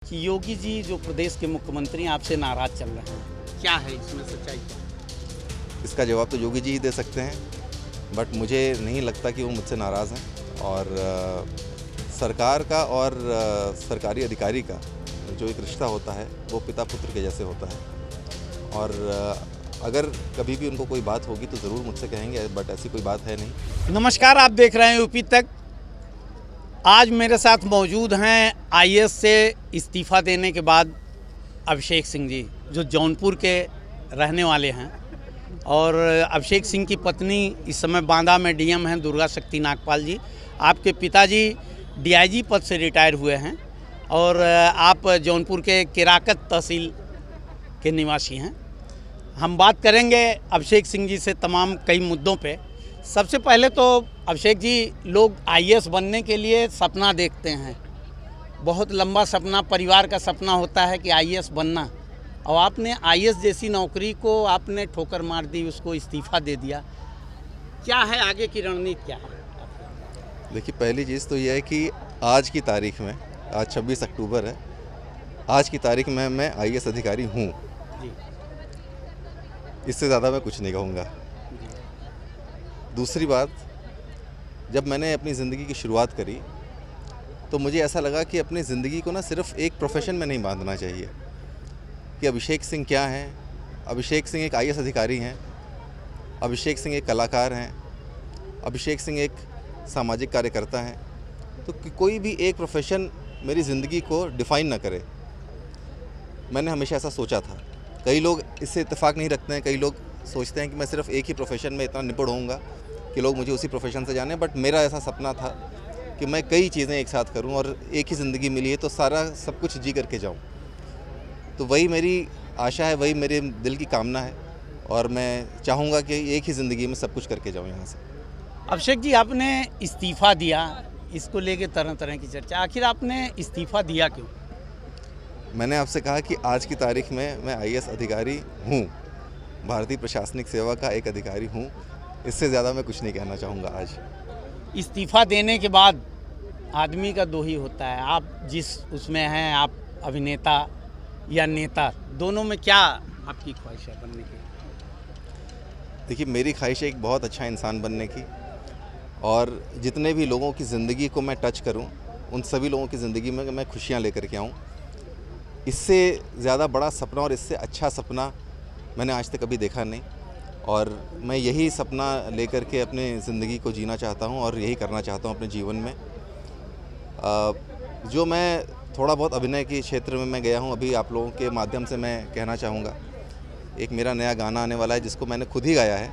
कि योगी जी जो प्रदेश के मुख्यमंत्री हैं आपसे नाराज चल रहे हैं, क्या है इसमें सच्चाई क्या है? इसका जवाब तो योगी जी ही दे सकते हैं, बट मुझे नहीं लगता कि वो मुझसे नाराज़ हैं। और सरकार का और सरकारी अधिकारी का जो एक रिश्ता होता है वो पिता पुत्र के जैसे होता है। और अगर कभी भी उनको कोई बात होगी तो ज़रूर मुझसे कहेंगे, बट ऐसी कोई बात है नहीं। नमस्कार, आप देख रहे हैं यूपी तक। आज मेरे साथ मौजूद हैं आईएएस से इस्तीफ़ा देने के बाद अभिषेक सिंह जी, जो जौनपुर के रहने वाले हैं। और अभिषेक सिंह की पत्नी इस समय बांदा में डीएम हैं, दुर्गा शक्ति नागपाल जी। आपके पिताजी डीआईजी पद से रिटायर हुए हैं और आप जौनपुर के केराकत तहसील के निवासी हैं। हम बात करेंगे अभिषेक सिंह जी से तमाम कई मुद्दों पे। सबसे पहले तो अभिषेक जी, लोग आईएएस बनने के लिए सपना देखते हैं, बहुत लंबा सपना, परिवार का सपना होता है कि आईएएस बनना, और आपने आईएएस जैसी नौकरी को आपने ठोकर मार दी, उसको इस्तीफ़ा दे दिया। क्या है आगे की रणनीति, क्या है? देखिए, पहली चीज़ तो यह है कि आज की तारीख में, आज 26 अक्टूबर है, आज की तारीख में मैं आईएएस अधिकारी हूँ। जी। इससे ज़्यादा मैं कुछ नहीं कहूँगा। दूसरी बात, जब मैंने अपनी ज़िंदगी की शुरुआत करी तो मुझे ऐसा लगा कि अपनी ज़िंदगी को ना सिर्फ एक प्रोफेशन में नहीं बांधना चाहिए कि अभिषेक सिंह क्या हैं। अभिषेक सिंह एक आईएएस अधिकारी हैं, अभिषेक सिंह एक कलाकार हैं, अभिषेक सिंह एक सामाजिक कार्यकर्ता हैं। तो कोई भी एक प्रोफेशन मेरी ज़िंदगी को डिफ़ाइन ना करे। मैंने हमेशा ऐसा सोचा था। कई लोग इससे इत्तेफाक नहीं रखते हैं, कई लोग सोचते हैं कि मैं सिर्फ एक ही प्रोफेशन में इतना निपुण होऊंगा कि लोग मुझे उसी प्रोफेशन से जाने। बट मेरा ऐसा सपना था कि मैं कई चीज़ें एक साथ करूं, और एक ही ज़िंदगी मिली है तो सारा सब कुछ जी करके जाऊं। तो वही मेरी आशा है, वही मेरे दिल की कामना है, और मैं चाहूँगा कि एक ही ज़िंदगी में सब कुछ करके जाऊँ यहाँ से। अभिषेक जी, आपने इस्तीफ़ा दिया, इसको लेके तरह तरह की चर्चा। आखिर आपने इस्तीफ़ा दिया क्यों? मैंने आपसे कहा कि आज की तारीख में मैं आईएएस अधिकारी हूँ, भारतीय प्रशासनिक सेवा का एक अधिकारी हूँ। इससे ज़्यादा मैं कुछ नहीं कहना चाहूँगा। आज इस्तीफ़ा देने के बाद आदमी का दो ही होता है, आप जिस उसमें हैं, आप अभिनेता या नेता, दोनों में क्या आपकी ख्वाहिश है बनने की? देखिए, मेरी ख्वाहिश है एक बहुत अच्छा इंसान बनने की, और जितने भी लोगों की ज़िंदगी को मैं टच करूं, उन सभी लोगों की ज़िंदगी में मैं खुशियां लेकर के आऊं। इससे ज़्यादा बड़ा सपना और इससे अच्छा सपना मैंने आज तक कभी देखा नहीं, और मैं यही सपना लेकर के अपने ज़िंदगी को जीना चाहता हूं और यही करना चाहता हूं अपने जीवन में। जो मैं थोड़ा बहुत अभिनय के क्षेत्र में मैं गया हूं, अभी आप लोगों के माध्यम से मैं कहना चाहूँगा। एक मेरा नया गाना आने वाला है जिसको मैंने खुद ही गाया है,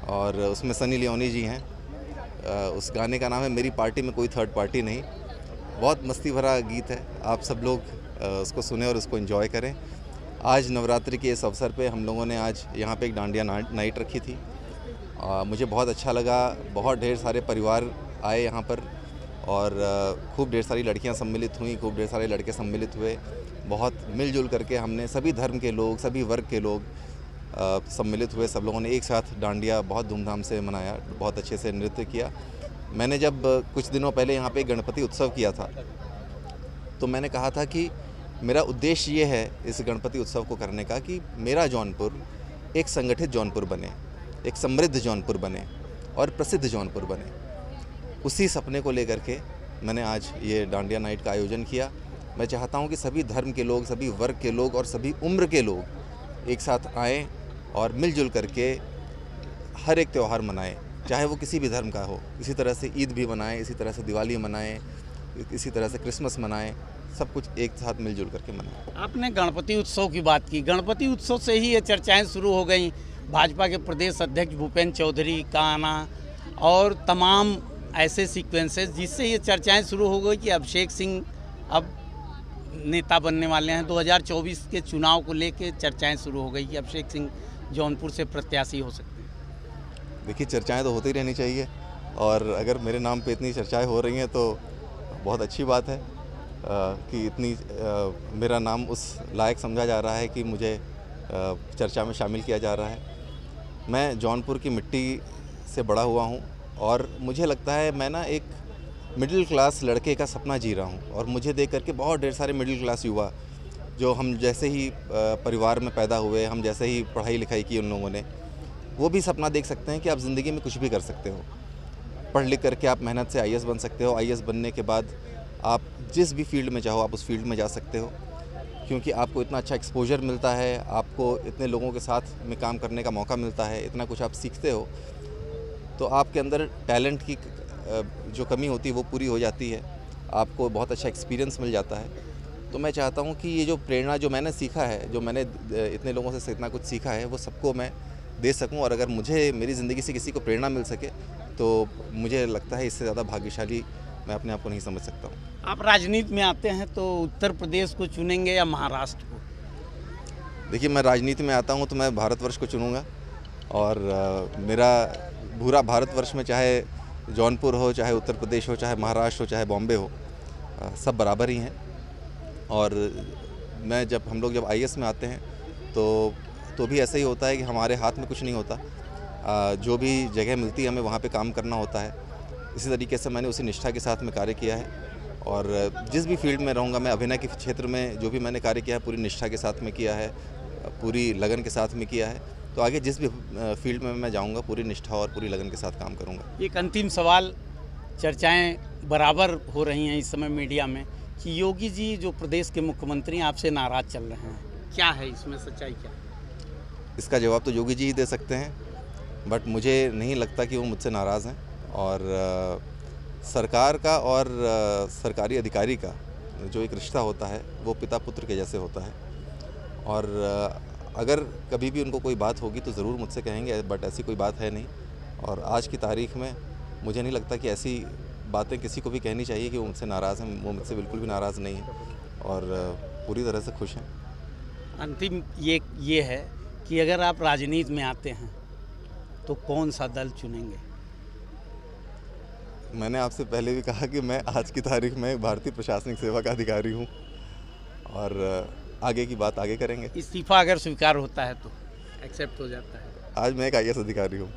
और उसमें सनी लियोनी जी हैं। उस गाने का नाम है मेरी पार्टी में कोई थर्ड पार्टी नहीं। बहुत मस्ती भरा गीत है, आप सब लोग उसको सुने और उसको एंजॉय करें। आज नवरात्रि के इस अवसर पे हम लोगों ने आज यहाँ पे एक डांडिया नाइट रखी थी। मुझे बहुत अच्छा लगा, बहुत ढेर सारे परिवार आए यहाँ पर, और खूब ढेर सारी लड़कियाँ सम्मिलित हुई, खूब ढेर सारे लड़के सम्मिलित हुए। बहुत मिलजुल करके हमने, सभी धर्म के लोग, सभी वर्ग के लोग सम्मिलित हुए। सब लोगों ने एक साथ डांडिया बहुत धूमधाम से मनाया, बहुत अच्छे से नृत्य किया। मैंने जब कुछ दिनों पहले यहाँ पे गणपति उत्सव किया था, तो मैंने कहा था कि मेरा उद्देश्य ये है इस गणपति उत्सव को करने का कि मेरा जौनपुर एक संगठित जौनपुर बने, एक समृद्ध जौनपुर बने और प्रसिद्ध जौनपुर बने। उसी सपने को लेकर के मैंने आज ये डांडिया नाइट का आयोजन किया। मैं चाहता हूँ कि सभी धर्म के लोग, सभी वर्ग के लोग और सभी उम्र के लोग एक साथ आएँ और मिलजुल करके हर एक त्यौहार मनाएं, चाहे वो किसी भी धर्म का हो। इसी तरह से ईद भी मनाएं, इसी तरह से दिवाली मनाएं, इसी तरह से क्रिसमस मनाएं, सब कुछ एक साथ मिलजुल करके मनाएं। आपने गणपति उत्सव की बात की, गणपति उत्सव से ही ये चर्चाएं शुरू हो गई। भाजपा के प्रदेश अध्यक्ष भूपेंद्र चौधरी का आना और तमाम ऐसे सीक्वेंसेस, जिससे ये चर्चाएं शुरू हो गई कि अभिषेक सिंह अब नेता बनने वाले हैं। 2024 के चुनाव को लेके चर्चाएं शुरू हो गई कि अभिषेक सिंह जौनपुर से प्रत्याशी हो सकते हैं। देखिए, चर्चाएं तो होती रहनी चाहिए, और अगर मेरे नाम पे इतनी चर्चाएं हो रही हैं तो बहुत अच्छी बात है कि इतनी मेरा नाम उस लायक समझा जा रहा है कि मुझे चर्चा में शामिल किया जा रहा है। मैं जौनपुर की मिट्टी से बड़ा हुआ हूं, और मुझे लगता है मैं ना एक मिडिल क्लास लड़के का सपना जी रहा हूँ। और मुझे देख करके बहुत ढेर सारे मिडिल क्लास युवा जो हम जैसे ही परिवार में पैदा हुए, हम जैसे ही पढ़ाई लिखाई की उन लोगों ने, वो भी सपना देख सकते हैं कि आप ज़िंदगी में कुछ भी कर सकते हो। पढ़ लिख करके आप मेहनत से आईएएस बन सकते हो। आईएएस बनने के बाद आप जिस भी फील्ड में चाहो आप उस फील्ड में जा सकते हो, क्योंकि आपको इतना अच्छा एक्सपोजर मिलता है, आपको इतने लोगों के साथ में काम करने का मौका मिलता है, इतना कुछ आप सीखते हो, तो आपके अंदर टैलेंट की जो कमी होती है वो पूरी हो जाती है, आपको बहुत अच्छा एक्सपीरियंस मिल जाता है। तो मैं चाहता हूँ कि ये जो प्रेरणा जो मैंने सीखा है, जो मैंने इतने लोगों से इतना कुछ सीखा है, वो सबको मैं दे सकूँ। और अगर मुझे मेरी ज़िंदगी से किसी को प्रेरणा मिल सके तो मुझे लगता है इससे ज़्यादा भाग्यशाली मैं अपने आप को नहीं समझ सकता हूँ। आप राजनीति में आते हैं तो उत्तर प्रदेश को चुनेंगे या महाराष्ट्र को? देखिए, मैं राजनीति में आता हूँ तो मैं भारतवर्ष को चुनूँगा। और मेरा पूरा भारतवर्ष में चाहे जौनपुर हो, चाहे उत्तर प्रदेश हो, चाहे महाराष्ट्र हो, चाहे बॉम्बे हो, सब बराबर ही हैं। और मैं हम लोग जब आईएएस में आते हैं तो भी ऐसा ही होता है कि हमारे हाथ में कुछ नहीं होता। जो भी जगह मिलती है हमें वहाँ पे काम करना होता है। इसी तरीके से मैंने उसी निष्ठा के साथ में कार्य किया है। और जिस भी फील्ड में रहूँगा, मैं अभिनय के क्षेत्र में जो भी मैंने कार्य किया है पूरी निष्ठा के साथ में किया है, पूरी लगन के साथ में किया है। तो आगे जिस भी फील्ड में मैं जाऊँगा पूरी निष्ठा और पूरी लगन के साथ काम करूँगा। एक अंतिम सवाल, चर्चाएं बराबर हो रही हैं इस समय मीडिया में कि योगी जी जो प्रदेश के मुख्यमंत्री आपसे नाराज़ चल रहे हैं, क्या है इसमें सच्चाई क्या? इसका जवाब तो योगी जी ही दे सकते हैं, बट मुझे नहीं लगता कि वो मुझसे नाराज़ हैं। और सरकार का और सरकारी अधिकारी का जो एक रिश्ता होता है वो पिता पुत्र के जैसे होता है। और अगर कभी भी उनको कोई बात होगी तो ज़रूर मुझसे कहेंगे, बट ऐसी कोई बात है नहीं। और आज की तारीख़ में मुझे नहीं लगता कि ऐसी बातें किसी को भी कहनी चाहिए कि वो मुझसे नाराज़ हैं। वो मुझसे बिल्कुल भी नाराज़ नहीं हैं और पूरी तरह से खुश हैं। अंतिम ये है कि अगर आप राजनीति में आते हैं तो कौन सा दल चुनेंगे? मैंने आपसे पहले भी कहा कि मैं आज की तारीख में भारतीय प्रशासनिक सेवा का अधिकारी हूँ और आगे की बात आगे करेंगे। इस्तीफा अगर स्वीकार होता है तो एक्सेप्ट हो जाता है? आज मैं एक आईएएस अधिकारी हूँ।